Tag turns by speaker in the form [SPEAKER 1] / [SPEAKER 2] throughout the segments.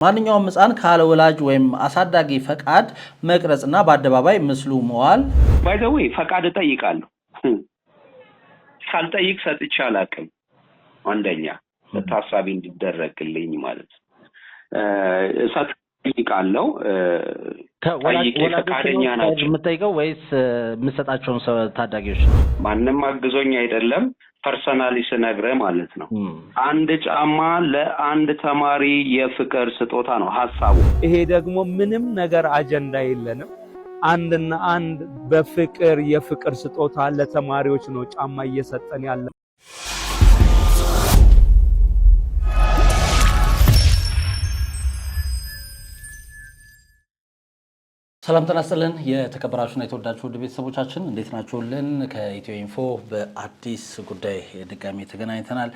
[SPEAKER 1] ማንኛውም ሕፃን ካለ ወላጅ ወይም አሳዳጊ ፈቃድ መቅረጽና በአደባባይ ምስሉ መዋል
[SPEAKER 2] ባይዘው ፈቃድ ጠይቃለሁ ሳልጠይቅ ሰጥቼ አላውቅም። አንደኛ ታሳቢ እንዲደረግልኝ ማለት ጠይቃለሁ
[SPEAKER 1] ከወላጅ ፈቃደኛ ናቸው የምትጠይቀው ወይስ የምትሰጣቸውን ሰው ታዳጊዎች ነው?
[SPEAKER 2] ማንንም አግዞኝ አይደለም ፐርሰናሊ ስነግርህ ማለት ነው። አንድ ጫማ ለአንድ ተማሪ የፍቅር ስጦታ ነው ሐሳቡ።
[SPEAKER 3] ይሄ ደግሞ ምንም ነገር አጀንዳ የለንም። አንድና አንድ በፍቅር የፍቅር ስጦታ ለተማሪዎች ነው ጫማ እየሰጠን ያለ።
[SPEAKER 1] ሰላም ተናስተልን የተከበራችሁና የተወዳችሁ ውድ ቤተሰቦቻችን እንዴት ናችሁልን? ከኢትዮ ኢንፎ በአዲስ ጉዳይ ድጋሚ ተገናኝተናል።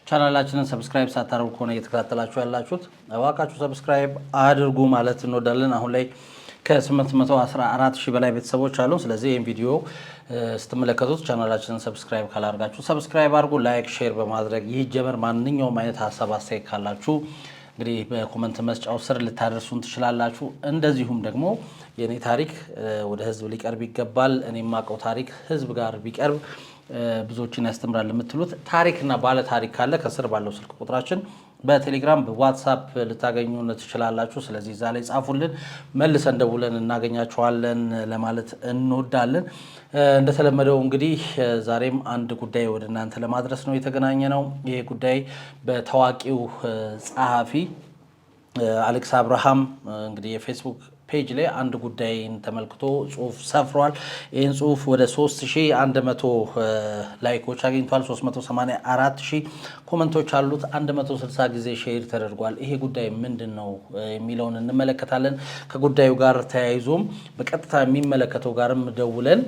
[SPEAKER 1] ቻናላችንን ሰብስክራይብ ሳታደርጉ ከሆነ እየተከታተላችሁ ያላችሁት እባካችሁ ሰብስክራይብ አድርጉ ማለት እንወዳለን። አሁን ላይ ከ814,000 በላይ ቤተሰቦች አሉ። ስለዚህ ይህን ቪዲዮ ስትመለከቱት ቻናላችንን ሰብስክራይብ ካላደርጋችሁ ሰብስክራይብ አድርጉ፣ ላይክ፣ ሼር በማድረግ ይህ ጀመር። ማንኛውም አይነት ሀሳብ አስተያየት ካላችሁ እንግዲህ በኮሜንት መስጫው ስር ልታደርሱን ትችላላችሁ። እንደዚሁም ደግሞ የኔ ታሪክ ወደ ህዝብ ሊቀርብ ይገባል፣ እኔ የማውቀው ታሪክ ህዝብ ጋር ቢቀርብ ብዙዎችን ያስተምራል የምትሉት ታሪክና ባለ ታሪክ ካለ ከስር ባለው ስልክ ቁጥራችን በቴሌግራም በዋትስአፕ ልታገኙን ትችላላችሁ። ስለዚህ እዛ ላይ ጻፉልን፣ መልሰን ደውለን እናገኛችኋለን ለማለት እንወዳለን። እንደተለመደው እንግዲህ ዛሬም አንድ ጉዳይ ወደ እናንተ ለማድረስ ነው የተገናኘ ነው። ይሄ ጉዳይ በታዋቂው ጸሐፊ አሌክስ አብርሃም እንግዲህ የፌስቡክ ፔጅ ላይ አንድ ጉዳይን ተመልክቶ ጽሁፍ ሰፍሯል። ይህን ጽሁፍ ወደ 3100 ላይኮች አግኝቷል። 384,000 ኮመንቶች አሉት። 160 ጊዜ ሼር ተደርጓል። ይሄ ጉዳይ ምንድን ነው የሚለውን እንመለከታለን። ከጉዳዩ ጋር ተያይዞም በቀጥታ የሚመለከተው ጋርም ደውለን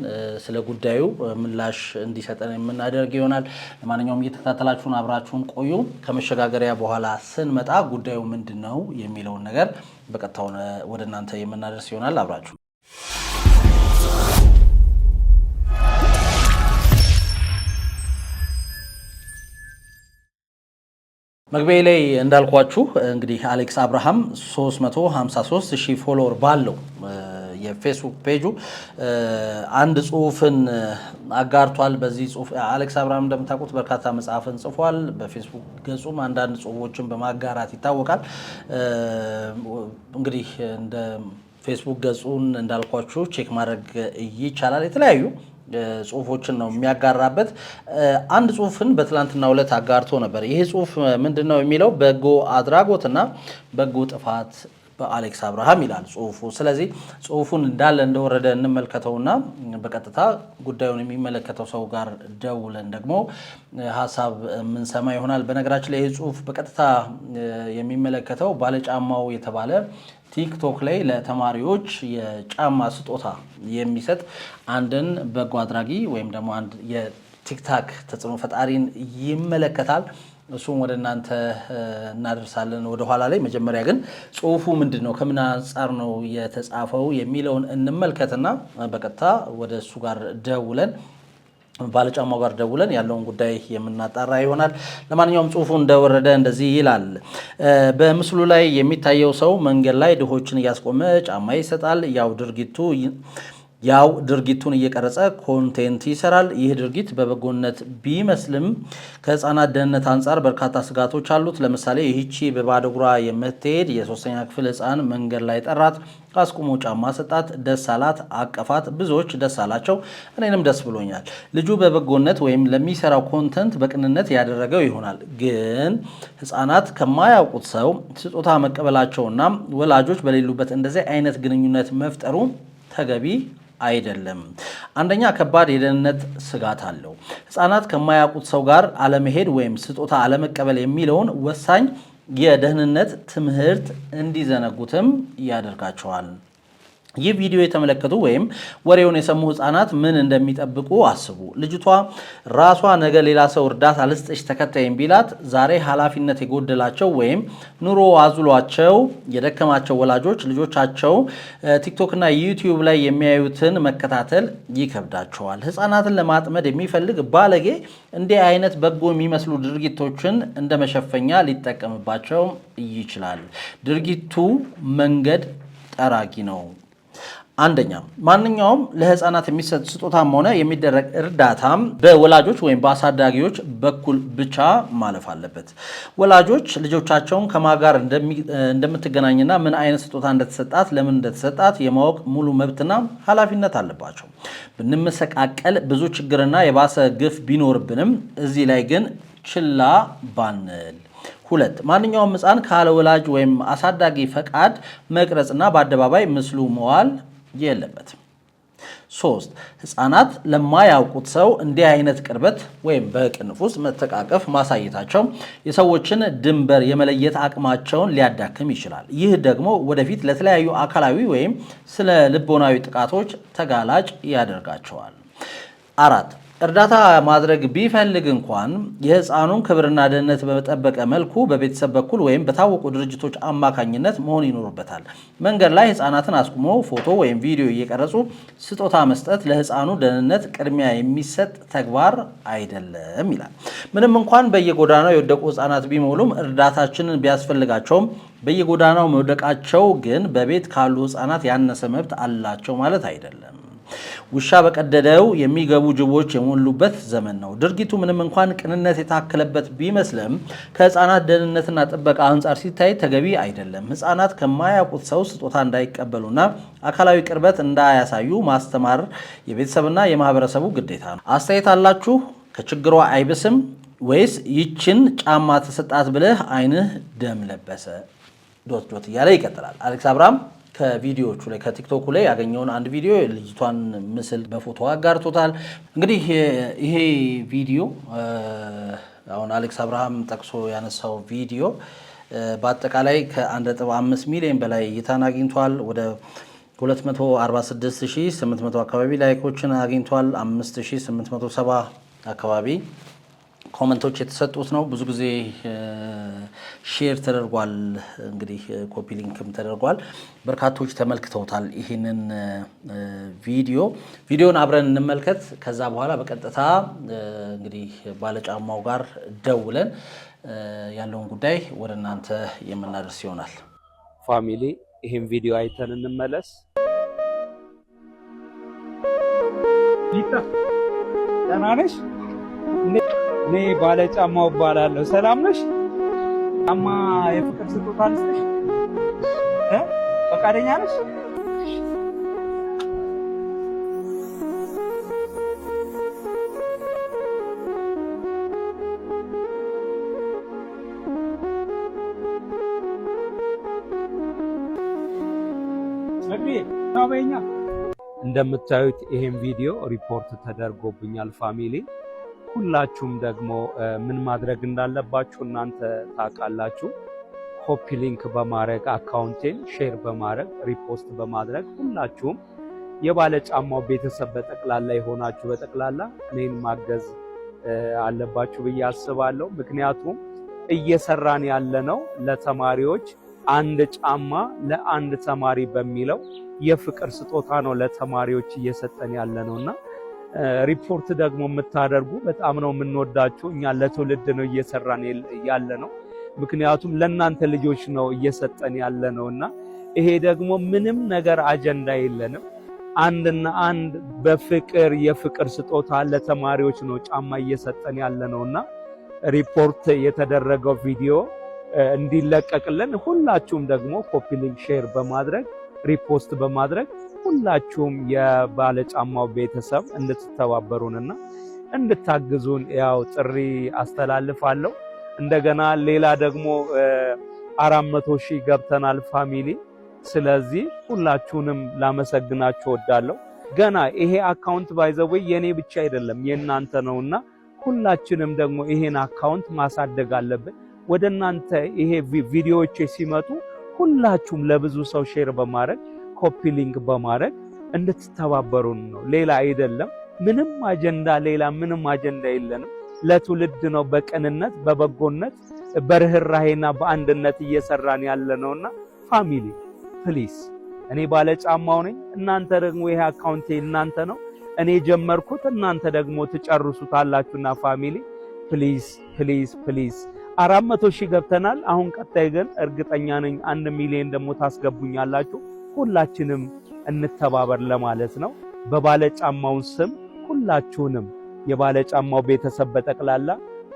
[SPEAKER 1] ስለ ጉዳዩ ምላሽ እንዲሰጠን የምናደርግ ይሆናል። ለማንኛውም እየተከታተላችሁን አብራችሁን ቆዩ። ከመሸጋገሪያ በኋላ ስንመጣ ጉዳዩ ምንድን ነው የሚለውን ነገር በቀጥታ ወደ እናንተ የምናደርስ ይሆናል። አብራችሁ መግቢያ ላይ እንዳልኳችሁ እንግዲህ አሌክስ አብርሃም 353,000 ፎሎወር ባለው የፌስቡክ ፔጁ አንድ ጽሁፍን አጋርቷል። በዚህ ጽሁፍ አሌክስ አብርሃም እንደምታውቁት በርካታ መጽሐፍን ጽፏል። በፌስቡክ ገጹም አንዳንድ ጽሁፎችን በማጋራት ይታወቃል። እንግዲህ እንደ ፌስቡክ ገጹን እንዳልኳችሁ ቼክ ማድረግ ይቻላል። የተለያዩ ጽሁፎችን ነው የሚያጋራበት። አንድ ጽሁፍን በትላንትናው ዕለት አጋርቶ ነበር። ይሄ ጽሁፍ ምንድነው የሚለው በጎ አድራጎትና በጎ ጥፋት በአሌክስ አብርሃም ይላል ጽሁፉ። ስለዚህ ጽሁፉን እንዳለ እንደወረደ እንመልከተውና በቀጥታ ጉዳዩን የሚመለከተው ሰው ጋር ደውለን ደግሞ ሀሳብ የምንሰማ ይሆናል። በነገራችን ላይ ይህ ጽሁፍ በቀጥታ የሚመለከተው ባለጫማው የተባለ ቲክቶክ ላይ ለተማሪዎች የጫማ ስጦታ የሚሰጥ አንድን በጎ አድራጊ ወይም ደግሞ አንድ የቲክታክ ተጽዕኖ ፈጣሪን ይመለከታል። እሱም ወደ እናንተ እናደርሳለን ወደ ኋላ ላይ። መጀመሪያ ግን ጽሁፉ ምንድነው ከምን አንጻር ነው የተጻፈው የሚለውን እንመልከትና በቀጥታ ወደ እሱ ጋር ደውለን ባለጫማው ጋር ደውለን ያለውን ጉዳይ የምናጣራ ይሆናል። ለማንኛውም ጽሁፉ እንደወረደ እንደዚህ ይላል። በምስሉ ላይ የሚታየው ሰው መንገድ ላይ ድሆችን እያስቆመ ጫማ ይሰጣል። ያው ድርጊቱን እየቀረጸ ኮንቴንት ይሰራል። ይህ ድርጊት በበጎነት ቢመስልም ከህፃናት ደህንነት አንጻር በርካታ ስጋቶች አሉት። ለምሳሌ ይህቺ በባዶ እግሯ የምትሄድ የ3ኛ ክፍል ህፃን መንገድ ላይ ጠራት፣ አስቁሞ ጫማ ሰጣት፣ ደስ አላት፣ አቀፋት። ብዙዎች ደስ አላቸው፣ እኔንም ደስ ብሎኛል። ልጁ በበጎነት ወይም ለሚሰራው ኮንተንት በቅንነት ያደረገው ይሆናል። ግን ህፃናት ከማያውቁት ሰው ስጦታ መቀበላቸውና ወላጆች በሌሉበት እንደዚህ አይነት ግንኙነት መፍጠሩ ተገቢ አይደለም። አንደኛ ከባድ የደህንነት ስጋት አለው። ህፃናት ከማያውቁት ሰው ጋር አለመሄድ ወይም ስጦታ አለመቀበል የሚለውን ወሳኝ የደህንነት ትምህርት እንዲዘነጉትም ያደርጋቸዋል። ይህ ቪዲዮ የተመለከቱ ወይም ወሬውን የሰሙ ህፃናት ምን እንደሚጠብቁ አስቡ። ልጅቷ ራሷ ነገ ሌላ ሰው እርዳታ ልስጥሽ ተከታይም ቢላት ዛሬ ኃላፊነት የጎደላቸው ወይም ኑሮ አዙሏቸው የደከማቸው ወላጆች ልጆቻቸው ቲክቶክ እና ዩቲዩብ ላይ የሚያዩትን መከታተል ይከብዳቸዋል። ህፃናትን ለማጥመድ የሚፈልግ ባለጌ እንዲህ አይነት በጎ የሚመስሉ ድርጊቶችን እንደ መሸፈኛ ሊጠቀምባቸው ይችላል። ድርጊቱ መንገድ ጠራጊ ነው። አንደኛ፣ ማንኛውም ለህፃናት የሚሰጥ ስጦታም ሆነ የሚደረግ እርዳታም በወላጆች ወይም በአሳዳጊዎች በኩል ብቻ ማለፍ አለበት። ወላጆች ልጆቻቸውን ከማን ጋር እንደምትገናኝና ምን አይነት ስጦታ እንደተሰጣት፣ ለምን እንደተሰጣት የማወቅ ሙሉ መብትና ኃላፊነት አለባቸው። ብንመሰቃቀል ብዙ ችግርና የባሰ ግፍ ቢኖርብንም እዚህ ላይ ግን ችላ ባንል። 2 ማንኛውም ህፃን ካለ ወላጅ ወይም አሳዳጊ ፈቃድ መቅረጽና በአደባባይ ምስሉ መዋል የለበትም። 3 ህፃናት ለማያውቁት ሰው እንዲህ አይነት ቅርበት ወይም በቅንፍ ውስጥ መተቃቀፍ ማሳየታቸው የሰዎችን ድንበር የመለየት አቅማቸውን ሊያዳክም ይችላል። ይህ ደግሞ ወደፊት ለተለያዩ አካላዊ ወይም ስነ ልቦናዊ ጥቃቶች ተጋላጭ ያደርጋቸዋል። 4 እርዳታ ማድረግ ቢፈልግ እንኳን የህፃኑን ክብርና ደህንነት በጠበቀ መልኩ በቤተሰብ በኩል ወይም በታወቁ ድርጅቶች አማካኝነት መሆን ይኖርበታል። መንገድ ላይ ህፃናትን አስቁሞ ፎቶ ወይም ቪዲዮ እየቀረጹ ስጦታ መስጠት ለህፃኑ ደህንነት ቅድሚያ የሚሰጥ ተግባር አይደለም ይላል። ምንም እንኳን በየጎዳናው የወደቁ ህፃናት ቢሞሉም እርዳታችንን ቢያስፈልጋቸውም በየጎዳናው መውደቃቸው ግን በቤት ካሉ ህፃናት ያነሰ መብት አላቸው ማለት አይደለም። ውሻ በቀደደው የሚገቡ ጅቦች የሞሉበት ዘመን ነው። ድርጊቱ ምንም እንኳን ቅንነት የታከለበት ቢመስልም ከህፃናት ደህንነትና ጥበቃ አንጻር ሲታይ ተገቢ አይደለም። ህፃናት ከማያውቁት ሰው ስጦታ እንዳይቀበሉና አካላዊ ቅርበት እንዳያሳዩ ማስተማር የቤተሰብና የማህበረሰቡ ግዴታ ነው። አስተያየት አላችሁ? ከችግሯ አይብስም ወይስ ይችን ጫማ ተሰጣት ብለህ አይንህ ደም ለበሰ? ዶት እያለ ይቀጥላል። አሌክስ አብርሃም ከቪዲዮዎቹ ላይ ከቲክቶኩ ላይ ያገኘውን አንድ ቪዲዮ ልጅቷን ምስል በፎቶ አጋርቶታል። እንግዲህ ይሄ ቪዲዮ አሁን አሌክስ አብርሃም ጠቅሶ ያነሳው ቪዲዮ በአጠቃላይ ከ1.5 ሚሊዮን በላይ እይታን አግኝቷል። ወደ 246800 አካባቢ ላይኮችን አግኝቷል። 5870 አካባቢ ኮመንቶች የተሰጡት ነው። ብዙ ጊዜ ሼር ተደርጓል። እንግዲህ ኮፒ ሊንክም ተደርጓል። በርካቶች ተመልክተውታል ይህንን ቪዲዮን አብረን እንመልከት። ከዛ በኋላ በቀጥታ እንግዲህ ባለጫማው ጋር ደውለን ያለውን ጉዳይ ወደ እናንተ የምናደርስ ይሆናል።
[SPEAKER 3] ፋሚሊ ይህን ቪዲዮ አይተን እንመለስ። ደህና ነሽ? እኔ ባለጫማው እባላለሁ። ሰላም ነሽ? ጫማ የፍቅር ስጦታ ልስጥሽ? ፈቃደኛ ነሽ? እንደምታዩት ይሄን ቪዲዮ ሪፖርት ተደርጎብኛል ፋሚሊ። ሁላችሁም ደግሞ ምን ማድረግ እንዳለባችሁ እናንተ ታውቃላችሁ። ኮፒ ሊንክ በማድረግ አካውንቴን ሼር በማድረግ ሪፖስት በማድረግ ሁላችሁም የባለጫማው ቤተሰብ በጠቅላላ የሆናችሁ በጠቅላላ እኔን ማገዝ አለባችሁ ብዬ አስባለሁ። ምክንያቱም እየሰራን ያለነው ለተማሪዎች አንድ ጫማ ለአንድ ተማሪ በሚለው የፍቅር ስጦታ ነው ለተማሪዎች እየሰጠን ያለነውና ሪፖርት ደግሞ የምታደርጉ በጣም ነው የምንወዳችሁ። እኛ ለትውልድ ነው እየሰራን ያለነው፣ ምክንያቱም ለእናንተ ልጆች ነው እየሰጠን ያለነውና ይሄ ደግሞ ምንም ነገር አጀንዳ የለንም። አንድና አንድ በፍቅር የፍቅር ስጦታ ለተማሪዎች ነው ጫማ እየሰጠን ያለነውና ሪፖርት የተደረገው ቪዲዮ እንዲለቀቅልን ሁላችሁም ደግሞ ኮፒ ሊንክ ሼር በማድረግ ሪፖስት በማድረግ ሁላችሁም የባለጫማው ቤተሰብ እንድትተባበሩንና እንድታግዙን ያው ጥሪ አስተላልፋለሁ። እንደገና ሌላ ደግሞ 400,000 ገብተናል ፋሚሊ። ስለዚህ ሁላችሁንም ላመሰግናችሁ ወዳለሁ። ገና ይሄ አካውንት ባይዘው የኔ ብቻ አይደለም የእናንተ ነውና ሁላችንም ደግሞ ይሄን አካውንት ማሳደግ አለብን። ወደ እናንተ ይሄ ቪዲዮዎች ሲመጡ ሁላችሁም ለብዙ ሰው ሼር በማድረግ ኮፒ ሊንክ በማድረግ እንድትተባበሩን ነው። ሌላ አይደለም። ምንም አጀንዳ የለንም። ለትውልድ ነው በቅንነት በበጎነት በርህራሄና በአንድነት እየሰራን ያለነውና ፋሚሊ ፕሊዝ እኔ ባለጫማው ነኝ። እናንተ ደግሞ ይሄ አካውንቴ እናንተ ነው። እኔ ጀመርኩት እናንተ ደግሞ ትጨርሱታላችሁና ፋሚሊ ፕሊዝ 400,000 ገብተናል። አሁን ቀጣይ ግን እርግጠኛ ነኝ 1 ሚሊዮን ደግሞ ታስገቡኛላችሁ። ሁላችንም እንተባበር ለማለት ነው። በባለጫማው ስም ሁላችሁንም የባለጫማው ቤተሰብ በጠቅላላ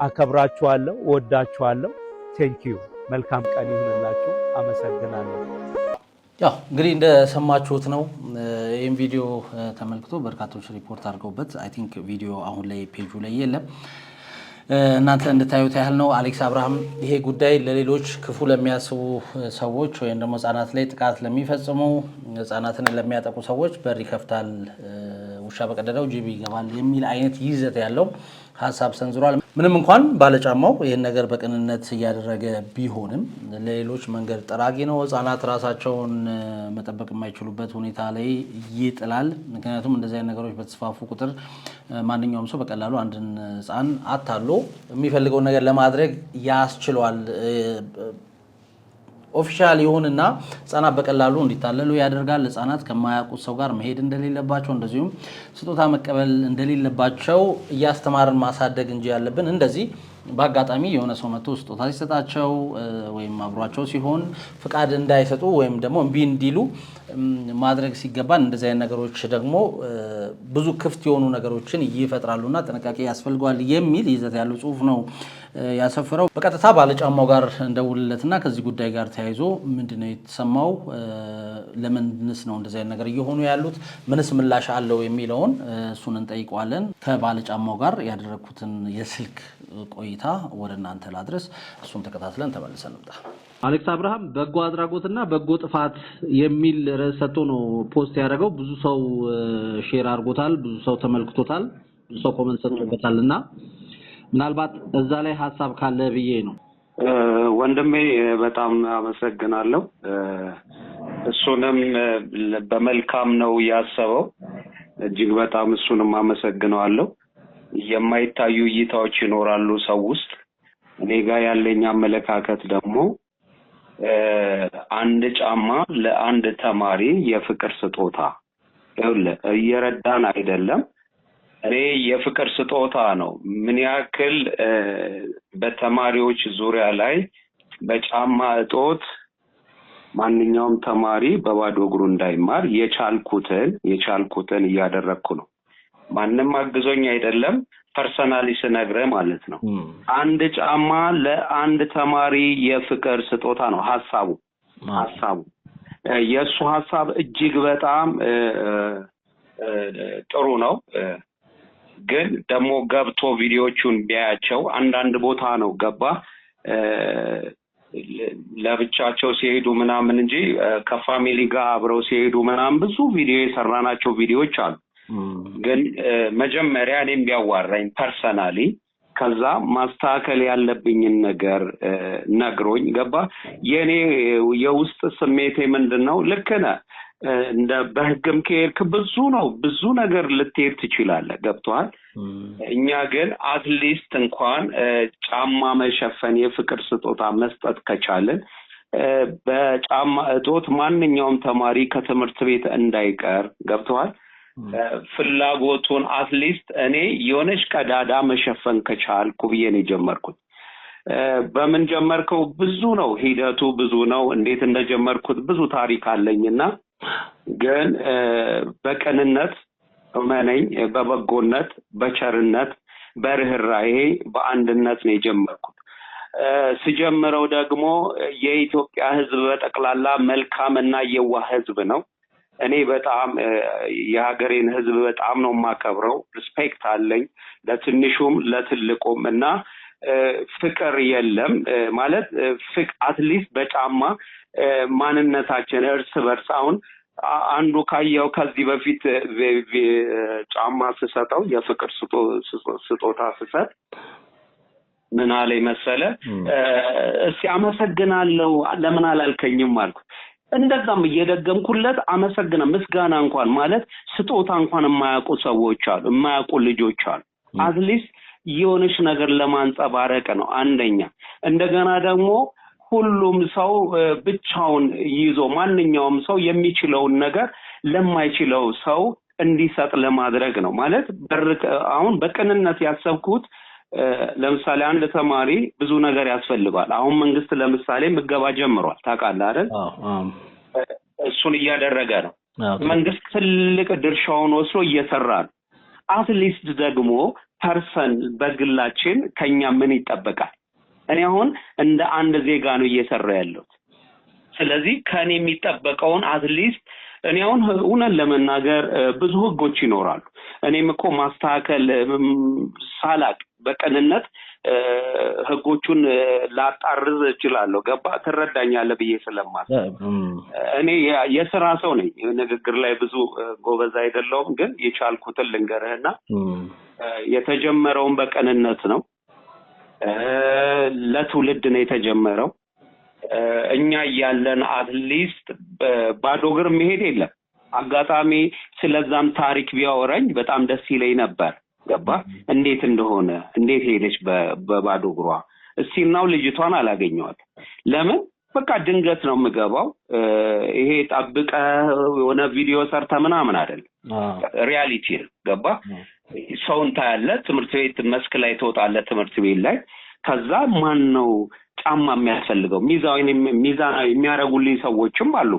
[SPEAKER 3] አከብራችኋለሁ፣ ወዳችኋለሁ። ቴንኪዩ። መልካም ቀን ይሁንላችሁ። አመሰግናለሁ።
[SPEAKER 1] ያው እንግዲህ እንደሰማችሁት ነው። ይሄን ቪዲዮ ተመልክቶ በርካቶች ሪፖርት አድርገውበት አይ ቲንክ ቪዲዮ አሁን ላይ ፔጁ ላይ የለም። እናንተ እንድታዩት ያህል ነው። አሌክስ አብርሃም ይሄ ጉዳይ ለሌሎች ክፉ ለሚያስቡ ሰዎች ወይም ደግሞ ህጻናት ላይ ጥቃት ለሚፈጽሙ ህጻናትን ለሚያጠቁ ሰዎች በር ይከፍታል፣ ውሻ በቀደደው ጅብ ይገባል የሚል አይነት ይዘት ያለው ሀሳብ ሰንዝሯል። ምንም እንኳን ባለጫማው ይህን ነገር በቅንነት እያደረገ ቢሆንም ለሌሎች መንገድ ጠራጊ ነው። ህጻናት ራሳቸውን መጠበቅ የማይችሉበት ሁኔታ ላይ ይጥላል። ምክንያቱም እንደዚህ አይነት ነገሮች በተስፋፉ ቁጥር ማንኛውም ሰው በቀላሉ አንድን ህጻን አታሎ የሚፈልገውን ነገር ለማድረግ ያስችሏል። ኦፊሻል ይሁንና ህጻናት በቀላሉ እንዲታለሉ ያደርጋል። ህጻናት ከማያውቁት ሰው ጋር መሄድ እንደሌለባቸው እንደዚሁም ስጦታ መቀበል እንደሌለባቸው እያስተማርን ማሳደግ እንጂ ያለብን እንደዚህ በአጋጣሚ የሆነ ሰው መጥቶ ስጦታ ሲሰጣቸው ወይም አብሯቸው ሲሆን ፍቃድ እንዳይሰጡ ወይም ደግሞ እምቢ እንዲሉ ማድረግ ሲገባን እንደዚህ አይነት ነገሮች ደግሞ ብዙ ክፍት የሆኑ ነገሮችን ይፈጥራሉና ጥንቃቄ ያስፈልጋል የሚል ይዘት ያለው ጽሁፍ ነው ያሰፈረው። በቀጥታ ባለጫማው ጋር እንደውልለትና ከዚህ ጉዳይ ጋር ተያይዞ ምንድነው የተሰማው፣ ለምንስ ነው እንደዚህ አይነት ነገር እየሆኑ ያሉት፣ ምንስ ምላሽ አለው የሚለውን እሱን እንጠይቀዋለን። ከባለጫማው ጋር ያደረኩትን የስልክ ቆይታ ወደ እናንተ ላድረስ። እሱን ተከታትለን ተመልሰን እንምጣ።
[SPEAKER 4] አሌክስ አብርሃም በጎ አድራጎትና በጎ ጥፋት የሚል ርዕስ ሰጥቶ ነው ፖስት ያደረገው። ብዙ ሰው ሼር አድርጎታል፣ ብዙ ሰው ተመልክቶታል፣ ብዙ ሰው ኮሜንት ሰጥቶበታልና ምናልባት እዛ ላይ ሐሳብ ካለ ብዬ ነው።
[SPEAKER 2] ወንድሜ በጣም አመሰግናለሁ። እሱንም በመልካም ነው ያሰበው። እጅግ በጣም እሱንም አመሰግናለሁ። የማይታዩ እይታዎች ይኖራሉ ሰው ውስጥ። እኔ ጋር ያለኝ አመለካከት ደግሞ አንድ ጫማ ለአንድ ተማሪ የፍቅር ስጦታ እየረዳን አይደለም። እኔ የፍቅር ስጦታ ነው። ምን ያክል በተማሪዎች ዙሪያ ላይ በጫማ እጦት ማንኛውም ተማሪ በባዶ እግሩ እንዳይማር የቻልኩትን እያደረኩ ነው። ማንም አግዞኝ አይደለም፣ ፐርሰናሊ ስነግርህ ማለት ነው። አንድ ጫማ ለአንድ ተማሪ የፍቅር ስጦታ ነው ሐሳቡ። የሱ ሐሳብ እጅግ በጣም ጥሩ ነው። ግን ደግሞ ገብቶ ቪዲዮቹን ቢያያቸው አንዳንድ ቦታ ነው ገባ ለብቻቸው ሲሄዱ ምናምን እንጂ ከፋሚሊ ጋር አብረው ሲሄዱ ምናምን ብዙ ቪዲዮ የሰራናቸው ቪዲዮዎች አሉ። ግን መጀመሪያ እኔም ቢያዋራኝ ፐርሰናሊ ከዛ ማስተካከል ያለብኝን ነገር ነግሮኝ ገባ የኔ የውስጥ ስሜቴ ምንድነው ልክ ነህ እንደ በህግም ከሄድክ ብዙ ነገር ልትሄድ ትችላለህ ገብቷል። እኛ ግን አትሊስት እንኳን ጫማ መሸፈን የፍቅር ስጦታ መስጠት ከቻለን በጫማ እጦት ማንኛውም ተማሪ ከትምህርት ቤት እንዳይቀር ገብቷል። ፍላጎቱን አትሊስት እኔ የሆነች ቀዳዳ መሸፈን ከቻልኩ ብዬ ነው የጀመርኩት። በምን ጀመርከው? ብዙ ነው ሂደቱ፣ ብዙ ነው። እንዴት እንደጀመርኩት ብዙ ታሪክ አለኝና ግን በቅንነት እመነኝ፣ በበጎነት፣ በቸርነት፣ በርህራሄ፣ በአንድነት ነው የጀመርኩት። ሲጀምረው ደግሞ የኢትዮጵያ ህዝብ በጠቅላላ መልካምና የዋህ ህዝብ ነው። እኔ በጣም የሀገሬን ህዝብ በጣም ነው የማከብረው፣ ሪስፔክት አለኝ ለትንሹም ለትልቁም እና ፍቅር የለም ማለት አትሊስት በጫማ ማንነታችን እርስ በርስ አሁን አንዱ ካየው ከዚህ በፊት ጫማ ስሰጠው የፍቅር ስጦታ ስሰጥ ምን አለኝ መሰለ፣ እስቲ አመሰግናለሁ ለምን አላልከኝም አልኩት። እንደዛም እየደገምኩለት አመሰግና ምስጋና እንኳን ማለት ስጦታ እንኳን የማያውቁ ሰዎች አሉ የማያውቁ ልጆች አሉ አትሊስት የሆነች ነገር ለማንጸባረቅ ነው አንደኛ እንደገና ደግሞ ሁሉም ሰው ብቻውን ይዞ ማንኛውም ሰው የሚችለውን ነገር ለማይችለው ሰው እንዲሰጥ ለማድረግ ነው ማለት አሁን በቅንነት ያሰብኩት ለምሳሌ አንድ ተማሪ ብዙ ነገር ያስፈልጋል አሁን መንግስት ለምሳሌ ምገባ ጀምሯል ታውቃለህ አይደል እሱን እያደረገ ነው መንግስት ትልቅ ድርሻውን ወስዶ እየሰራ ነው አትሊስት ደግሞ ፐርሰን በግላችን ከኛ ምን ይጠበቃል እኔ አሁን እንደ አንድ ዜጋ ነው እየሰራ ያለው ስለዚህ ከኔ የሚጠበቀውን አትሊስት እኔ አሁን ኡነን ለመናገር ብዙ ህጎች ይኖራሉ እኔም እኮ ማስተካከል ሳላቅ በቀንነት ህጎቹን ላጣርዝ እችላለሁ ገባ ተረዳኛለህ ብዬ ስለማስብ እኔ የሥራ ሰው ነኝ ንግግር ላይ ብዙ ጎበዝ አይደለሁም ግን የቻልኩትን ልንገርህና የተጀመረውን በቀንነት ነው ለትውልድ ነው የተጀመረው እኛ ያለን አትሊስት ባዶ እግር መሄድ የለም አጋጣሚ ስለዛም ታሪክ ቢያወራኝ በጣም ደስ ይለኝ ነበር ገባ እንዴት እንደሆነ እንዴት ሄደች በባዶ እግሯ እስቲናው ልጅቷን አላገኘዋት ለምን በቃ ድንገት ነው የምገባው ይሄ ጠብቀ የሆነ ቪዲዮ ሰርተ ምናምን አይደል ሪያሊቲ ገባ ሰውን ታያለ ትምህርት ቤት መስክ ላይ ተወጣለ ትምህርት ቤት ላይ ከዛ ማን ነው ጫማ የሚያስፈልገው ሚዛናዊ የሚያረጉልኝ ሰዎችም አሉ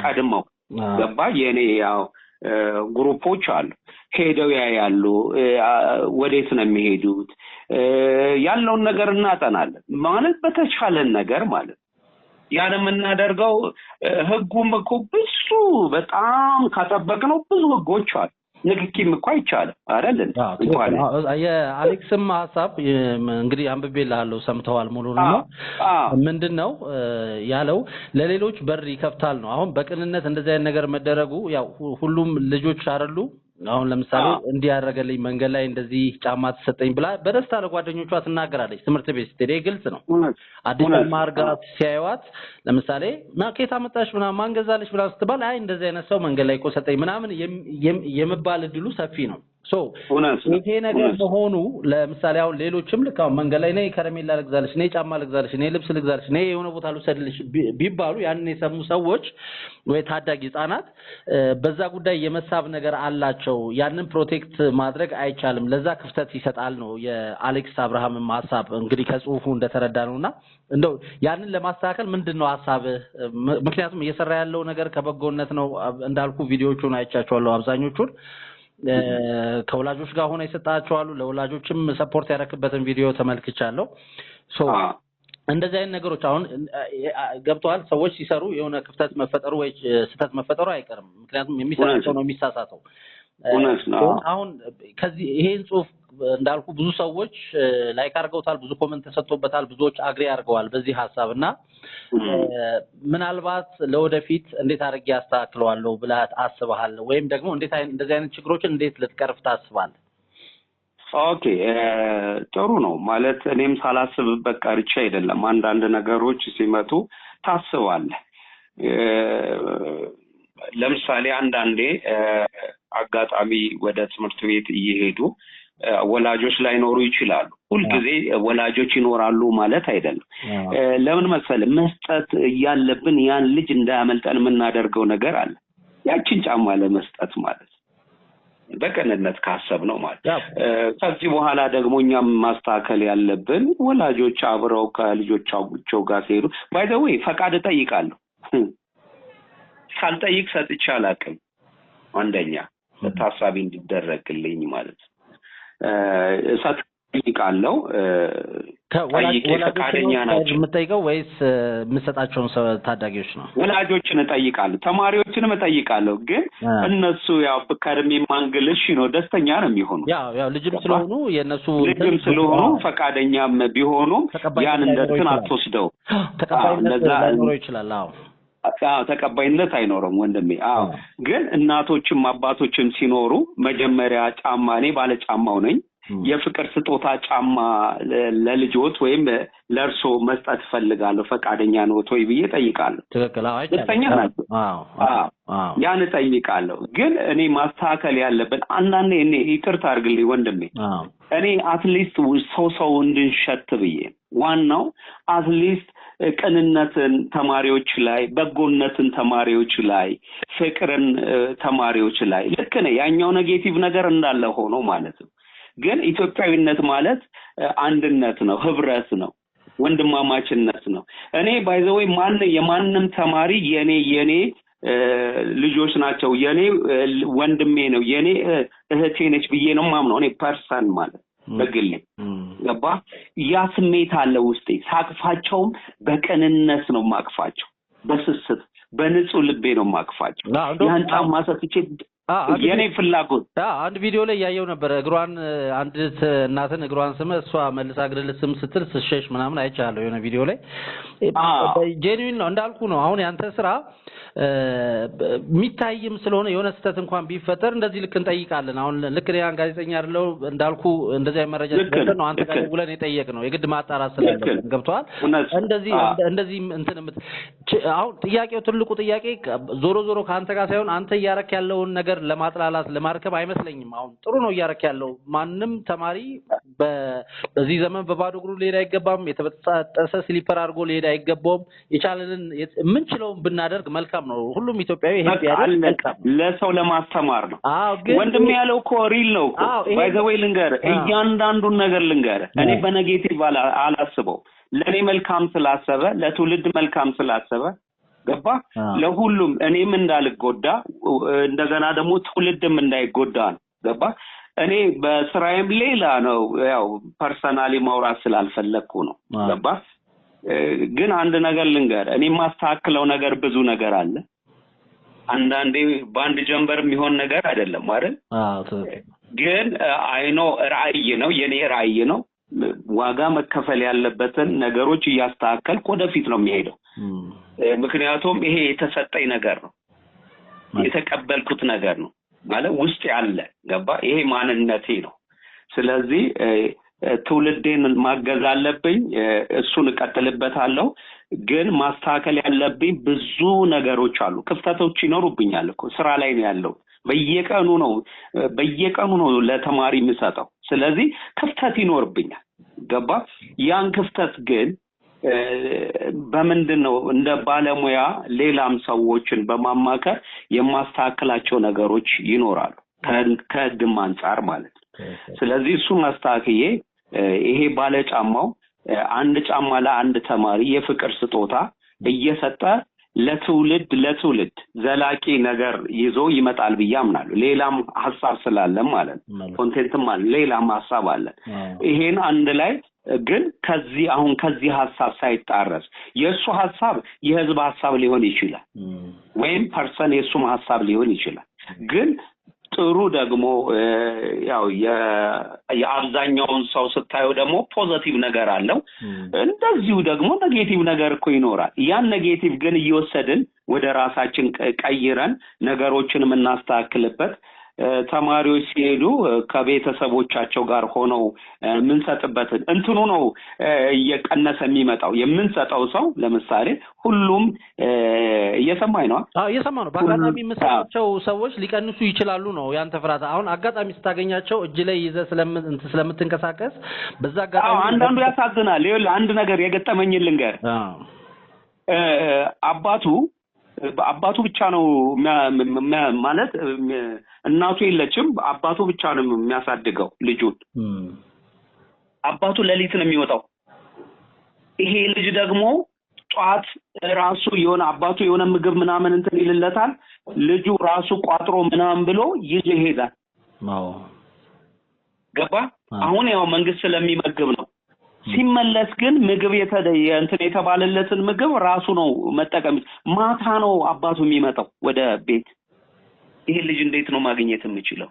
[SPEAKER 2] ቀድመው ገባ የኔ ያው ግሩፖች አሉ ሄደው ያያሉ ወዴት ነው የሚሄዱት ያለውን ነገር እናጠናለን ማለት በተቻለን ነገር ማለት ያን የምናደርገው ህጉም እኮ ብዙ በጣም ካጠበቅነው ብዙ ህጎች አሉ ንግኪም እኮ አይቻልም አይደል እንኳን
[SPEAKER 1] የአሌክስም ሐሳብ እንግዲህ አንብቤልሃለሁ ሰምተዋል ሙሉን ነው ምንድነው ያለው ለሌሎች በር ይከፍታል ነው አሁን በቅንነት እንደዚህ አይነት ነገር መደረጉ ያው ሁሉም ልጆች አይደሉ አሁን ለምሳሌ እንዲያረጋልኝ መንገድ ላይ እንደዚህ ጫማ ተሰጠኝ ብላ በደስታ ለጓደኞቿ ትናገራለች ትምህርት ቤት ስትሄድ ግልጽ ነው አዲስ ማርጋት ሲያዩት ለምሳሌ ማኬታ መጣሽ ምናምን ማንገዛለሽ ብላ ስትባል አይ እንደዚህ አይነት ሰው መንገድ ላይ ቆሰጠኝ ምናምን የመባል እድሉ ሰፊ ነው ሶ ይሄ ነገር በሆኑ ለምሳሌ አሁን ሌሎችም ልካው መንገድ ላይ ነይ ከረሜላ ልግዛልሽ ነይ ጫማ ልግዛልሽ ነይ ልብስ ልግዛልሽ ነይ የሆነ ቦታ ልውሰድልሽ ቢባሉ ያንን የሰሙ ሰዎች ወይ ታዳጊ ህፃናት በዛ ጉዳይ የመሳብ ነገር አላቸው ያንን ፕሮቴክት ማድረግ አይቻልም ለዛ ክፍተት ይሰጣል ነው የአሌክስ አብርሃም ሐሳብ እንግዲህ ከጽሁፉ እንደተረዳነውና እንደው ያንን ለማስተካከል ምንድነው ሐሳብ ምክንያቱም እየሰራ ያለው ነገር ከበጎነት ነው እንዳልኩ ቪዲዮዎቹን አይቻቸዋለሁ አብዛኞቹን ከወላጆች ጋር ሆነ ይሰጣቸዋሉ ለወላጆችም ሰፖርት ያደረክበትን ቪዲዮ ተመልክቻለሁ ሶ እንደዚህ አይነት ነገሮች አሁን ገብቷል ሰዎች ሲሰሩ የሆነ ክፍተት መፈጠሩ ወይ ስህተት መፈጠሩ አይቀርም ምክንያቱም የሚሰራው ነው የሚሳሳተው አሁን ከዚህ ይሄን ጽሁፍ እንዳልኩ ብዙ ሰዎች ላይክ አድርገውታል ብዙ ኮሜንት ተሰጥቶበታል ብዙዎች አግሪ አድርገዋል በዚህ ሐሳብና ምናልባት ለወደፊት እንዴት አድርጌ ያስተካክለዋለሁ ብለህ አስበሃል ወይም ደግሞ እንዴት እንደዚህ አይነት ችግሮችን እንዴት ልትቀርፍ ታስባለህ
[SPEAKER 2] ኦኬ ጥሩ ነው ማለት እኔም ሳላስብበት ቀርቼ አይደለም አንዳንድ ነገሮች ሲመጡ ታስባለህ ለምሳሌ አንዳንዴ አጋጣሚ ወደ ትምህርት ቤት እየሄዱ ወላጆች ላይኖሩ ይችላሉ ሁልጊዜ ወላጆች ይኖራሉ ማለት አይደለም ለምን መሰለህ መስጠት ያለብን ያን ልጅ እንዳያመልጠን የምናደርገው ነገር አለ ያቺን ጫማ ለመስጠት ማለት በቀንነት ካሰብ ነው ማለት ከዚህ በኋላ ደግሞ እኛም ማስተካከል ያለብን ወላጆች አብረው ከልጆቻቸው ጋር ሲሄዱ ባይ ዘ ዌይ ፈቃድ ጠይቃለሁ ካልጠይቅ ሰጥቼ አላውቅም አንደኛ ታሳቢ እንዲደረግልኝ ማለት ሰጥይቃለሁ
[SPEAKER 1] ከወላጆች የምጠይቀው ወይስ የምሰጣቸውን ታዳጊዎች ነው
[SPEAKER 2] ወላጆችን እጠይቃለሁ ተማሪዎችንም እጠይቃለሁ ግን እነሱ ያው በከርሚ ማንግልሽ ነው ደስተኛ ነው የሚሆኑ
[SPEAKER 1] ያው ልጅም ስለሆኑ የነሱ
[SPEAKER 2] ልጅም ስለሆኑ ፈቃደኛም ቢሆኑም ያን እንደትን አትወስደው
[SPEAKER 1] ተቀባይነት ላይኖረው ይችላል
[SPEAKER 2] ተቀባይነት አይኖርም ወንድሜ ግን እናቶችም አባቶችም ሲኖሩ መጀመሪያ ጫማ እኔ ባለ ጫማው ነኝ የፍቅር ስጦታ ጫማ ለልጆት ወይም ለርሶ መስጠት ፈልጋለሁ ፈቃደኛ ነው ወይ ብዬ ጠይቃለሁ
[SPEAKER 1] ትክክል
[SPEAKER 2] ያን ጠይቃለሁ ግን እኔ ማስተካከል ያለብን አንዳንዴ እኔ ይቅርታ አድርግልኝ ወንድሜ እኔ አትሊስት ሰው እንድንሸት ብዬ ዋናው አትሊስት ቅንነትን ተማሪዎች ላይ በጎነትን ተማሪዎች ላይ ፍቅርን ተማሪዎች ላይ ልክ ነው ያኛው ኔጌቲቭ ነገር እንዳለ ሆኖ ማለት ነው ግን ኢትዮጵያዊነት ማለት አንድነት ነው ህብረት ነው ወንድማማችነት ነው እኔ ባይ ዘ ወይ የማንንም ተማሪ የኔ ልጆች ናቸው የኔ ወንድሜ ነው የኔ እህቴ ነች ብዬ ነው ማምነው እኔ ፐርሰን ማለት በግሌ ገባ ያ ስሜት አለ ውስጤ ሳቅፋቸውም በቅንነት ነው ማቅፋቸው በስስት በንጹህ ልቤ ነው ማቅፋቸው ያን ጫማ ሰጥቼ የኔ ፍላጎት
[SPEAKER 1] አንድ ቪዲዮ ላይ ያየው ነበር እግሯን አንድ እናትን እግሯን ስመ እሷ መልሳ እግርል ስም ስትል ስሸሽ ምናምን አይቻለሁ የሆነ ቪዲዮ ላይ ጄኒዩን ነው እንዳልኩ ነው አሁን ያንተ ስራ ሚታይም ስለሆነ የሆነ ስተት እንኳን ቢፈጠር እንደዚህ ልክ እንጠይቃለን አሁን ልክ ያን ጋዜጠኛ አይደለው እንዳልኩ እንደዚህ መረጃ ስለሆነ ነው አንተ ጋር ደውለን የጠየቅነው የግድ ማጣራት ስላለ ገብቷል እንደዚህ እንትን አሁን ጥያቄው ትልቁ ጥያቄ ዞሮ ካንተ ጋር ሳይሆን አንተ ያረክ ያለውን ነገር ለማጥላላት ለማርከብ አይመስለኝም አሁን ጥሩ ነው ያረክ ያለው ማንንም ተማሪ በዚህ ዘመን በባዶ እግሩ ሊሄድ አይገባም የተበጣጠሰ ስሊፐር አድርጎ ሊሄድ አይገባም የቻለንን ምን ችለው ብናደርግ መልካም ነው ሁሉም ኢትዮጵያዊ ይሄ ያደርግ
[SPEAKER 2] ለሰው ለማስተማር ነው ወንድም ያለው እኮ ሪል ነው እኮ ባይ ዘ ወይ ልንገር እያንዳንዱን ነገር ልንገር እኔ በኔጌቲቭ አላስበው ለኔ መልካም ስላሰበ ለትውልድ መልካም ስላሰበ ገባ ለሁሉም እኔም እንዳልጎዳ እንደገና ደግሞ ትውልድም እንዳይጎዳ ገባ እኔ በስራዬም ሌላ ነው ያው ፐርሰናሊ ማውራት ስላልፈለኩ ነው ገባ ግን አንድ ነገር ልንገር እኔ ማስተካከለው ነገር ብዙ ነገር አለ አንዳንዴ ባንድ ጀንበር የሚሆን ነገር አይደለም አይደል ግን አይኖ ራእይ ነው የኔ ራእይ ነው ዋጋ መከፈል ያለበትን ነገሮች ያስተካከልኩ ወደፊት ነው የሚሄደው ምክንያቱም ይሄ የተሰጠኝ ነገር ነው የተቀበልኩት ነገር ነው ማለት ውስጥ ያለ ገባ ይሄ ማንነቴ ነው ስለዚህ ትውልዴን ማገዝ አለብኝ እሱን እቀጥልበታለሁ ግን ማስተካከል ያለብኝ ብዙ ነገሮች አሉ ክፍተቶች ይኖሩብኛል እኮ ስራ ላይ ነው ያለው በየቀኑ ነው ለተማሪ የምሰጠው ስለዚህ ክፍተት ይኖርብኛል ገባ ያን ክፍተት ግን በመንደነው እንደ ባለሙያ ሌላም ሰዎችን በማማከር የማስተካከላቸው ነገሮች ይኖራሉ ከህግም አንፃር ማለት ስለዚህ እሱ ማስተካከዬ ይሄ ባለ ጫማው አንድ ጫማ ለአንድ ተማሪ የፍቅር ስጦታ እየሰጠ ለትውልድ ዘላቂ ነገር ይዞ ይመጣል በያምናለሁ ሌላም ሐሳብ ስላለ ማለት ኮንቴንትም አለ ሌላም ሐሳብ አለ ይሄን አንድ ላይ ግን ከዚህ ሐሳብ ሳይጣረስ የሱ ሐሳብ የህዝብ ሐሳብ ሊሆን ይችላል ወይም ፐርሰን የሱም ሐሳብ ሊሆን ይችላል ግን ጥሩ ደግሞ ያው የአብዛኛውን ሰው ስታዩ ደግሞ ፖዚቲቭ ነገር አለው እንደዚሁ ደግሞ ኔጌቲቭ ነገር እኮ ይኖራል ያን ኔጌቲቭ ግን እየወሰድን ወደ ራሳችን ቀይረን ነገሮችን እናስተካክልበት ተማሪዎች ሲሄዱ ከቤተሰቦቻቸው ጋር ሆነው ምን ሰጥበት እንትኑ ነው እየቀነሰ የሚመጣው የምንሰጠው ሰው ለምሳሌ ሁሉም እየሰማኝ ነው
[SPEAKER 1] እየሰማኝ ነው በአጋጣሚ የምሰጣቸው ሰዎች ሊቀንሱ ይችላሉ ነው ያንተ ፍራታ አሁን አጋጣሚ ስታገኛቸው እጅ ላይ ይዘ ስለምትንከሳከስ በዛ አጋጣሚ
[SPEAKER 2] አንዳንዱ ያሳዝናል ይኸውልህ አንድ ነገር የገጠመኝ ልንገር አባቱ ብቻ ነው ማለት እናቱ የለችም አባቱ ብቻ ነው የሚያሳድገው ልጁን አባቱ ለሊት ነው የሚወጣው ይሄ ልጅ ደግሞ ጧት ራሱ የሆነ አባቱ የሆነ ምግብ ምናምን እንትን ይልለታል ልጁ ራሱ ቋጥሮ ምናምን ብሎ ይዞ ይሄዳል ገባ አሁን ያው መንግስት ስለሚመግብ ነው ሲመለስ ግን ምግብ እንትን የተባለለትን ምግብ ራሱ ነው መጠቀም ማታ ነው አባቱ የሚመጣው ወደ ቤት ይሄ ልጅ እንዴት ነው ማግኘት የሚችለው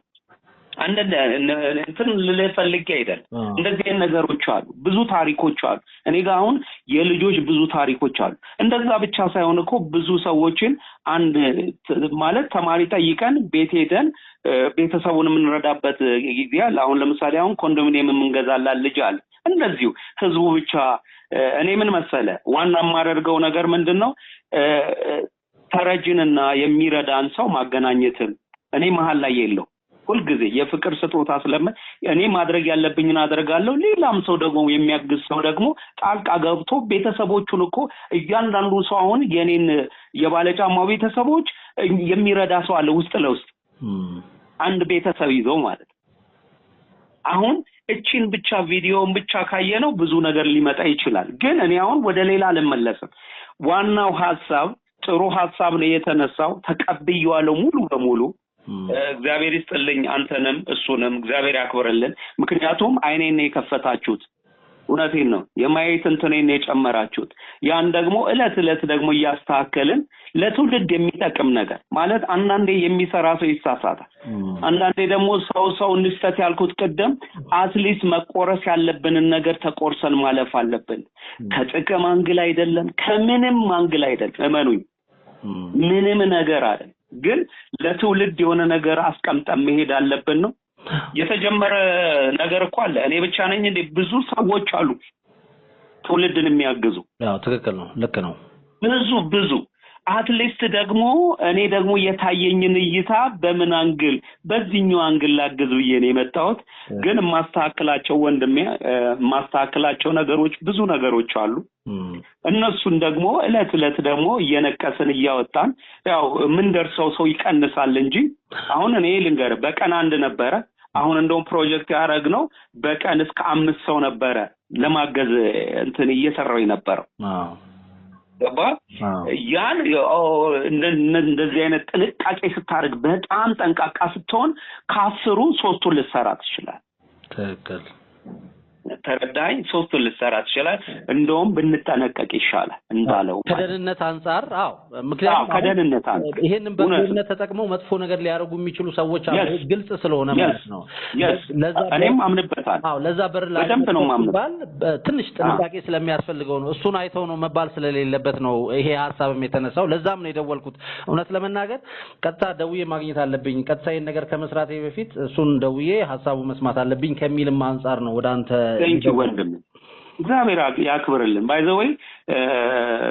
[SPEAKER 2] አንድ እንትን ልፈልግ አይደል እንደዚህ ነገሮች አሉ ብዙ ታሪኮች አሉ እኔ ጋር አሁን የልጆች ብዙ ታሪኮች አሉ እንደዛ ብቻ ሳይሆን እኮ ብዙ ሰዎችን አንድ ማለት ተማሪ ጠይቀን ቤት ሄደን ቤተሰቡን የምንረዳበት ጊዜ አለ አሁን ለምሳሌ አሁን ኮንዶሚኒየም የምንገዛላት ልጅ አለ እንደዚሁ ህዝቡ ብቻ እኔ ምን መሰለ ዋና ማደርገው ነገር ምንድነው ተረጅንና የሚረዳን ሰው ማገናኘትን እኔ መሃል ላይ የለው ሁሉ ጊዜ የፍቅር ስጦታ ስለምን እኔ ማድረግ ያለብኝን አደርጋለሁ ሌላም ሰው ደግሞ የሚያግዝ ሰው ደግሞ ጣልቃ ገብቶ ቤተሰቦቹን እኮ እያንዳንዱ ሰው አሁን የኔን የባለጫማው ቤተሰቦች የሚረዳ ሰው አለ ውስጥ ለውስጥ አንድ ቤተሰብ ይዘው ማለት አሁን እቺን ብቻ ቪዲዮን ብቻ ካየነው ብዙ ነገር ሊመጣ ይችላል ግን እኔ አሁን ወደ ሌላ ልመለስም ዋናው ሐሳብ ጥሩ ሐሳብ ነው የተነሳው ተቀብየዋለሁ ሙሉ በሙሉ እግዚአብሔር ይስጥልኝ አንተንም እሱንም እግዚአብሔር ያክብርልን ምክንያቱም አይኔን ነው የከፈታችሁት እውነቴን ነው የማየት እንትኔን ነው የጨመራችሁት ያን ደግሞ እለት ደግሞ ያስተካከልን ለትውልድ የሚጠቅም ነገር ማለት አንዳንዴ የሚሰራ ሰው ይሳሳታል አንዳንዴ ደግሞ ሰው ንስተት ያልኩት ቀደም አትሊስት መቆረስ ያለብንን ነገር ተቆርሰን ማለፍ አለብን ከጥቅም አንግል አይደለም ከምንም አንግል አይደለም እመኑኝ ምንም ነገር አይደለም ግን ለትውልድ የሆነ ነገር አስቀምጠን መሄድ አለብን ነው የተጀመረ ነገር እኮ አለ እኔ ብቻ ነኝ እንዴ ብዙ ሰዎች አሉ ትውልድን የሚያግዙ
[SPEAKER 1] ያው ትክክል ነው ልክ ነው
[SPEAKER 2] ብዙ አትሊስት ደግሞ እኔ ደግሞ የታየኝን እይታ በምን አንግል በዚህኛው አንግል ላግዝ ብዬ ነው የመጣሁት ግን ማስተካከላቸው ወንድሜ ማስተካከላቸው ነገሮች ብዙ ነገሮች አሉ እነሱን ደግሞ እለት ደግሞ እየነቀስን እያወጣን ያው ምን ደርሰው ሰው ይቀንሳል እንጂ አሁን እኔ ልንገር በቀን አንድ ነበረ አሁን እንደውም ፕሮጀክት ያረግነው በቀን እስከ 5 ሰው ነበረ ለማገዝ እንትን እየሰራው የነበረው ገባ ያን እንደዚህ አይነት ጥንቃቄ ስታርግ በጣም ጠንቃቃ ስትሆን ከአስሩ 3ቱን ልትሰራ ትችላለህ
[SPEAKER 1] ትክክል
[SPEAKER 2] ተረዳኝ 3ቱን ልትሰራ ትችላለህ እንደውም ብንጠነቀቅ ይሻላል እንዳለው
[SPEAKER 1] ከደህንነት አንፃር ምክንያቱም
[SPEAKER 2] ከደህንነት አንፃር
[SPEAKER 1] ይሄንን በደህንነት ተጠቅመው መጥፎ ነገር ሊያደርጉ የሚችሉ ሰዎች አሉ ግልጽ ስለሆነ ማለት ነው
[SPEAKER 2] ለዛ እኔም አምንበታለሁ
[SPEAKER 1] ለዛ በር ላይ
[SPEAKER 2] በደንብ ነው ማምንበት
[SPEAKER 1] ትንሽ ጥንቃቄ ስለሚያስፈልገው ነው እሱን አይተው ነው መባል ስለሌለበት ነው ይሄ ሐሳብም የተነሳው ለዛም ነው የደወልኩት እውነት ለመናገር ቀጥታ ደውዬ ማግኘት አለብኝ ቀጥታ ይሄን ነገር ከመስራቴ በፊት እሱን ደውዬ ሐሳቡ መስማት አለብኝ ከሚልም አንፃር ነው ወደ አንተ
[SPEAKER 2] Thank you ወንድም እግዚአብሔር ያክብርልን ባይ ዘ ወይ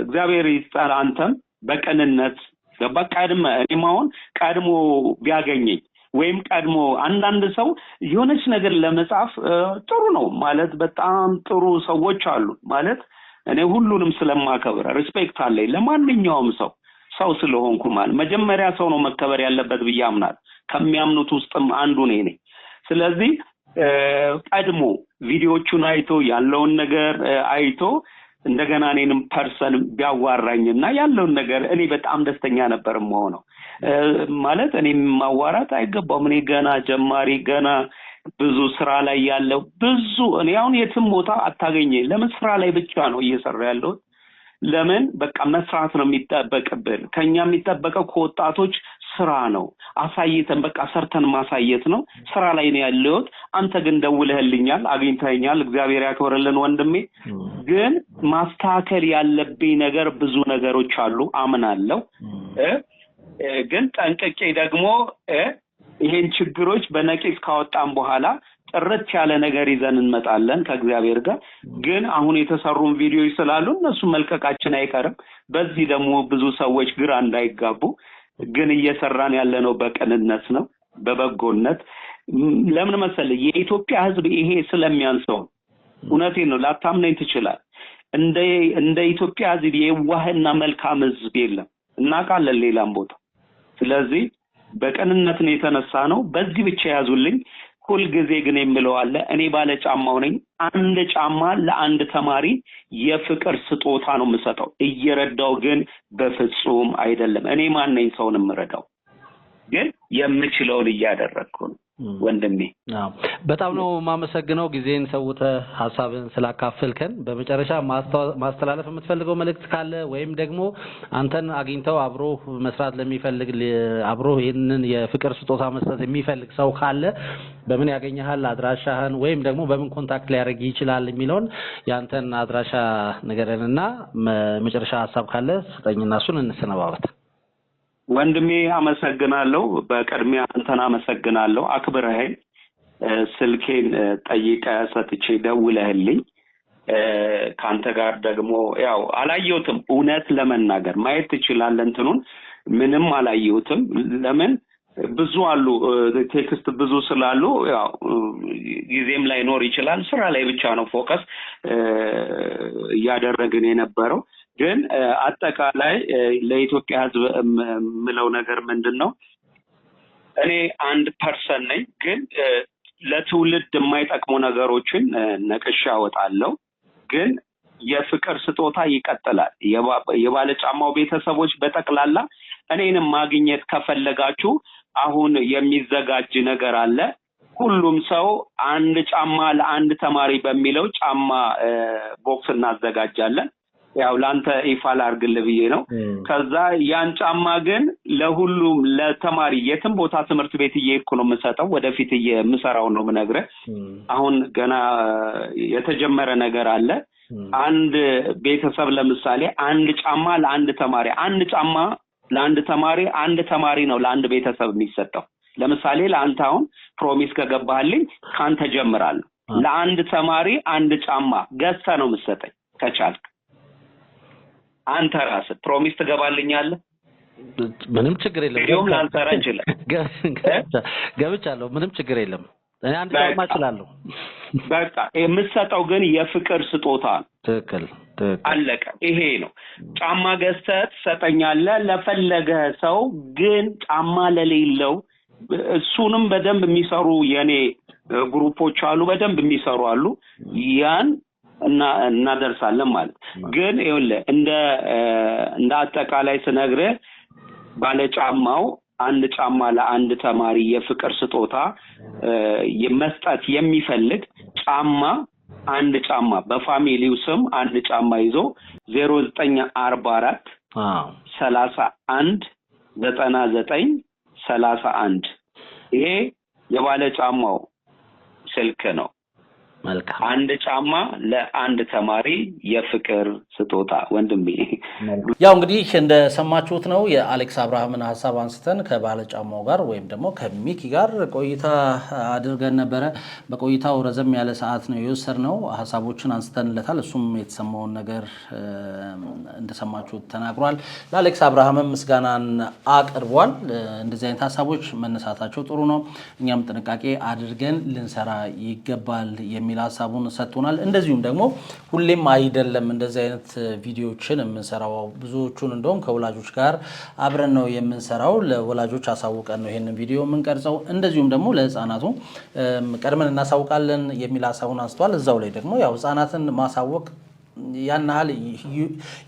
[SPEAKER 2] እግዚአብሔር ይስጣል አንተም በቀንነት በቀድመ እኔማውን ቀድሞ ቢያገኘኝ ወይም ቀድሞ አንዳንድ ሰው የሆነች ነገር ለመጻፍ ጥሩ ነው ማለት በጣም ጥሩ ሰዎች አሉ ማለት እኔ ሁሉንም ስለማከብር ሪስፔክት አለኝ ለማንኛውም ሰው ስለሆንኩ ማለት መጀመሪያ ሰው ነው መከበር ያለበት ብያምናል ከሚያምኑት ውስጥም አንዱ ነኝ ስለዚህ ቀድሞ ቪዲዮቹን አይቶ ያለውን ነገር አይቶ እንደገና እኔንም ፐርሰን ቢያዋራኝና ያለውን ነገር እኔ በጣም ደስተኛ ነበር የምሆነው ማለት እኔ ማዋራት አይገባም እኔ ገና ጀማሪ ገና ብዙ ስራ ላይ ያለው ብዙ እኔ አሁን የትም ቦታ አታገኘኝ ለምን ስራ ላይ ብቻ ነው እየሰራ ያለው ለምን በቃ መስራት ነው የሚጠበቅብን ከኛ የሚጠበቀው ከወጣቶች ስራ ነው አሳይተን በቃ ሰርተን ማሳየት ነው ስራ ላይ ነው ያለው አንተ ግን ደውለህልኛል አግኝተኛል እግዚአብሔር ያክብርልን ወንድሜ ግን ማስተካከል ያለብኝ ነገር ብዙ ነገሮች አሉ አምናለሁ ግን ጠንቅቄ ደግሞ ይሄን ችግሮች በነቂስ ካወጣን በኋላ ጥርት ያለ ነገር ይዘን እንመጣለን ከእግዚአብሔር ጋር ግን አሁን የተሰሩን ቪዲዮዎች ስላሉ እነሱ መልቀቃችን አይቀርም በዚህ ደግሞ ብዙ ሰዎች ግራ እንዳይጋቡ ግን እየሰራን ያለነው በቀንነት ነው በበጎነት ለምን መሰለህ የኢትዮጵያ ህዝብ ይሄ ስለሚያንሰው እውነቴን ነው ላታምነኝ ትችላል እንደ ኢትዮጵያ ህዝብ የዋህና መልካም ህዝብ የለም እናቃለን ሌላም ቦታ ስለዚህ በቀንነት ነው የተነሳ ነው በዚህ ብቻ ያዙልኝ ሁሉ ጊዜ ግን የምለው አለ እኔ ባለ ጫማው ነኝ አንድ ጫማ ለአንድ ተማሪ የፍቅር ስጦታ ነው የምሰጠው እየረዳው ግን በፍጹም አይደለም እኔ ማን ነኝ ሰውን የምረዳው ግን የምችለውን እያደረግኩ ነው ወንድሜ።
[SPEAKER 4] በጣም ነው ማመሰግነው ጊዜን ሰውተህ ሐሳብን ስላካፈልከን። በመጨረሻ ማስተላለፍ የምትፈልገው መልእክት ካለ ወይም ደግሞ አንተን አግኝተው አብሮ መስራት ለሚፈልግ አብሮ ይሄንን የፍቅር ስጦታ መስጠት የሚፈልግ ሰው ካለ በምን ያገኘሃል? አድራሻህን ወይም ደግሞ በምን ኮንታክት ሊያደርግ ይችላል የሚለውን ያንተን አድራሻ ንገረንና መጨረሻ ሐሳብ ካለ ስጠኝና እሱን እንሰነባበት።
[SPEAKER 2] ወንድሜ አመሰግናለሁ። በቅድሚያ አንተን አመሰግናለሁ አክብረኸኝ ስልኬን ጠይቀህ ሰጥቼ ደውለህልኝ ካንተ ጋር ደግሞ ያው አላየሁትም እውነት ለመናገር ማየት ትችላለህ እንትኑን ምንም አላየሁትም ለምን ብዙ አሉ ቴክስት ብዙ ስላሉ ያው ጊዜም ላይ ኖር ይችላል ስራ ላይ ብቻ ነው ፎከስ ያደረግን የነበረው ግን አጠቃላይ ለኢትዮጵያ ሕዝብ ምለው ነገር ምንድነው እኔ አንድ ፐርሰን ነኝ ግን ለትውልድ የማይጠቅሙ ነገሮችን ነቅሻ ወጣለሁ ግን የፍቅር ስጦታ ይቀጥላል የባለጫማው ቤተሰቦች በተቀላላ እኔንም ማግኘት ከፈለጋችሁ አሁን የሚዘጋጅ ነገር አለ ሁሉም ሰው አንድ ጫማ ለአንድ ተማሪ በሚለው ጫማ ቦክስ እናዘጋጃለን ያው ላንተ ኢፋል አርግልህ ብዬ ነው ከዛ ያን ጫማ ግን ለሁሉም ለተማሪ የትም ቦታ ትምህርት ቤት እየሄድኩ ነው የምሰጠው ወደፊት የምሰራው ነው ምነግርህ አሁን ገና የተጀመረ ነገር አለ አንድ ቤተሰብ ለምሳሌ አንድ ጫማ ለአንድ ተማሪ አንድ ተማሪ ነው ለአንድ ቤተሰብ የሚሰጠው ለምሳሌ ለአንተ አሁን ፕሮሚስ ከገባህልኝ ካንተ ጀምራለሁ ለአንድ ተማሪ አንድ ጫማ ገዝተህ ነው የምትሰጠኝ ከቻልክ አንተ ራስህ ፕሮሚስ ትገባልኛለህ
[SPEAKER 4] ምንም ችግር የለም
[SPEAKER 2] ቪዲዮም ላንሰራ እንችላለን
[SPEAKER 4] ገብቻለሁ ምንም ችግር የለም እኔ አንድ ጫማ እችላለሁ
[SPEAKER 2] በቃ የምትሰጠው ግን የፍቅር ስጦታ
[SPEAKER 4] ትክክል
[SPEAKER 2] አለቀ ይሄ ነው ጫማ ገዝተህ ትሰጠኛለህ ለፈለገ ሰው ግን ጫማ ለሌለው እሱንም በደንብ የሚሰሩ የኔ ግሩፖች አሉ በደንብ የሚሰሩ አሉ ያን እናደርሳለን ማለት ግን ይኸውልህ እንደ አጠቃላይ ስነግርህ ባለጫማው አንድ ጫማ ለአንድ ተማሪ የፍቅር ስጦታ የመስጠት የሚፈልግ ጫማ አንድ ጫማ በፋሚሊው ስም አንድ ጫማ ይዞ 0944 31 99 31 ይሄ የባለጫማው ስልክ ነው
[SPEAKER 4] መልካም
[SPEAKER 2] አንድ ጫማ ለአንድ ተማሪ የፍቅር ስጦታ ወንድሜ
[SPEAKER 1] ያው እንግዲህ እንደሰማችሁት ነው የአሌክስ አብርሃምን ሐሳብ አንስተን ከባለጫማው ጋር ወይም ደግሞ ከሚኪ ጋር ቆይታ አድርገን ነበር በቆይታው ረዘም ያለ ሰዓት ነው የወሰድነው ሐሳቦችን አንስተንለታል እሱም የተሰማውን ነገር እንደሰማችሁት ተናግሯል ለአሌክስ አብርሃምም ምስጋናን አቅርቧል እንደዚህ አይነት ሐሳቦች መነሳታቸው ጥሩ ነው እኛም ጥንቃቄ አድርገን ልንሰራ ይገባል የሚል ሐሳቡን ሰጥቶናል እንደዚሁም ደግሞ ሁሌም አይደለም እንደዚህ አይነት ቪዲዮዎችን የምንሰራው ብዙዎቹን እንደውም ከወላጆች ጋር አብረን ነው የምንሰራው ለወላጆች አሳውቀን ነው ይሄንን ቪዲዮ የምንቀርጸው እንደዚሁም ደግሞ ለህፃናቱ ቀድመን እናሳውቃለን የሚል ሐሳቡን አንስቷል እዛው ላይ ደግሞ ያው ህፃናትን ማሳወቅ ያናል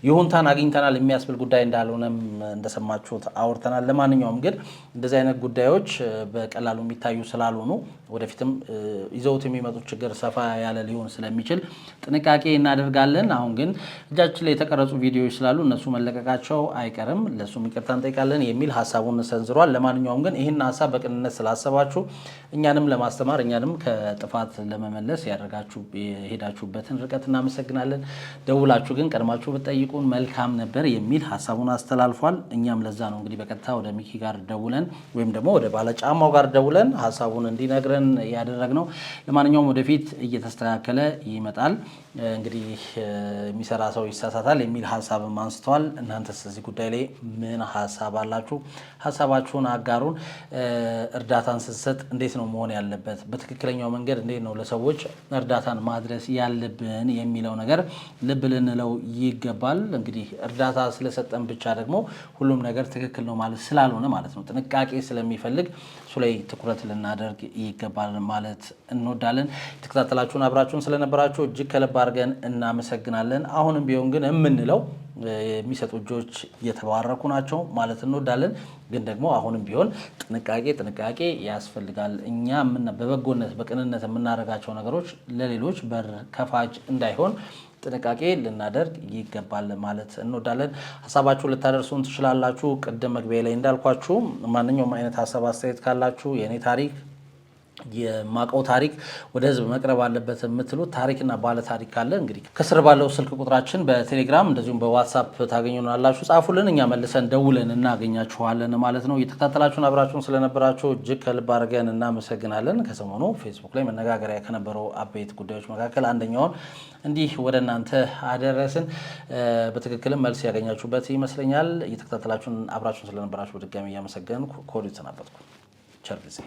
[SPEAKER 1] ይሁንታን አግኝተናል የሚያስብል ጉዳይ እንዳልሆነም እንደሰማችሁት አውርተናል ለማንኛውም ግን እንደዚህ አይነት ጉዳዮች በቀላሉ የሚታዩ ስላልሆኑ ወደፊትም ይዘውት የሚመጡት ችግር ሰፋ ያለ ሊሆን ስለሚችል ጥንቃቄ እናደርጋለን አሁን ግን እጃችን ላይ የተቀረጹ ቪዲዮዎች ስላሉ እነሱ መለቀቃቸው አይቀርም ለሱ ይቅርታ እንጠይቃለን የሚል ሐሳቡን ሰንዝሯል ለማንኛውም ግን ይሄን ሐሳብ በቅንነት ስላሰባችሁ እኛንም ለማስተማር እኛንም ከጥፋት ለመመለስ ያደርጋችሁ ሄዳችሁበትን ርቀት እናመሰግናለን ደውላችሁ ግን ቀድማችሁ ብትጠይቁን መልካም ነበር የሚል ሐሳቡን አስተላልፏል እኛም ለዛ ነው እንግዲህ በቀጥታ ወደ ሚኪ ጋር ደውለን ወይም ደግሞ ወደ ባለጫማው ጋር ደውለን ሐሳቡን እንዲነግረን ያደረግነው ለማንኛውም ወደፊት እየተስተካከለ ይመጣል እንግዲህ የሚሰራ ሰው ይሳሳታል የሚል ሐሳብም አንስተዋል እናንተስ እዚህ ጉዳይ ላይ ምን ሐሳብ አላችሁ ሐሳባችሁን አጋሩን እርዳታን ስትሰጥ እንዴት ነው መሆን ያለበት በትክክለኛው መንገድ እንዴት ነው ለሰዎች እርዳታን ማድረስ ያለብን የሚለው ነገር ልብ ልንለው ይገባል። እንግዲህ እርዳታ ስለሰጠን ብቻ ደግሞ ሁሉም ነገር ትክክል ነው ማለት ስላልሆነ ማለት ነው ጥንቃቄ ስለሚፈልግ እሱ ላይ ትኩረት ልናደርግ ይገባል ማለት እንወዳለን። ተከታተላችሁን አብራችሁን ስለነበራችሁ እጅግ ከልብ አድርገን እናመሰግናለን። አሁንም ቢሆን ግን የምንለው የሚሰጡ እጆች እየተባረኩ ናቸው ማለት እንወዳለን። ግን ደግሞ አሁንም ቢሆን ጥንቃቄ ያስፈልጋል። እኛ በበጎነት በቅንነት የምናደርጋቸው ነገሮች ለሌሎች በር ከፋጅ እንዳይሆን ጥንቃቄ ልናደርግ ይገባል ማለት እንወዳለን። ሀሳባችሁ ልታደርሱን ትችላላችሁ። ቅድም መግቢያ ላይ እንዳልኳችሁ ማንኛውም አይነት ሀሳብ አስተያየት ካላችሁ የኔ ታሪክ የማቀው ታሪክ ወደ ህዝብ መቅረብ አለበት የምትሉት ታሪክና ባለ ታሪክ ካለ እንግዲህ ከስር ባለው ስልክ ቁጥራችን በቴሌግራም እንደዚሁም በዋትስአፕ ታገኙናላችሁ። ጻፉልን፣ እኛ መልሰን ደውለን እናገኛችኋለን ማለት ነው። እየተከታተላችሁን አብራችሁን ስለነበራችሁ እጅግ ከልብ አድርገን እናመሰግናለን። ከሰሞኑ ፌስቡክ ላይ መነጋገሪያ ከነበረው አበይት ጉዳዮች መካከል አንደኛውን እንዲህ ወደ እናንተ አደረስን። በትክክልም መልስ ያገኛችሁበት ይመስለኛል። እየተከታተላችሁን አብራችሁን ስለነበራችሁ ድጋሚ እያመሰገንኩ ከወዲሁ ተሰናበትኩ። ቸር ጊዜ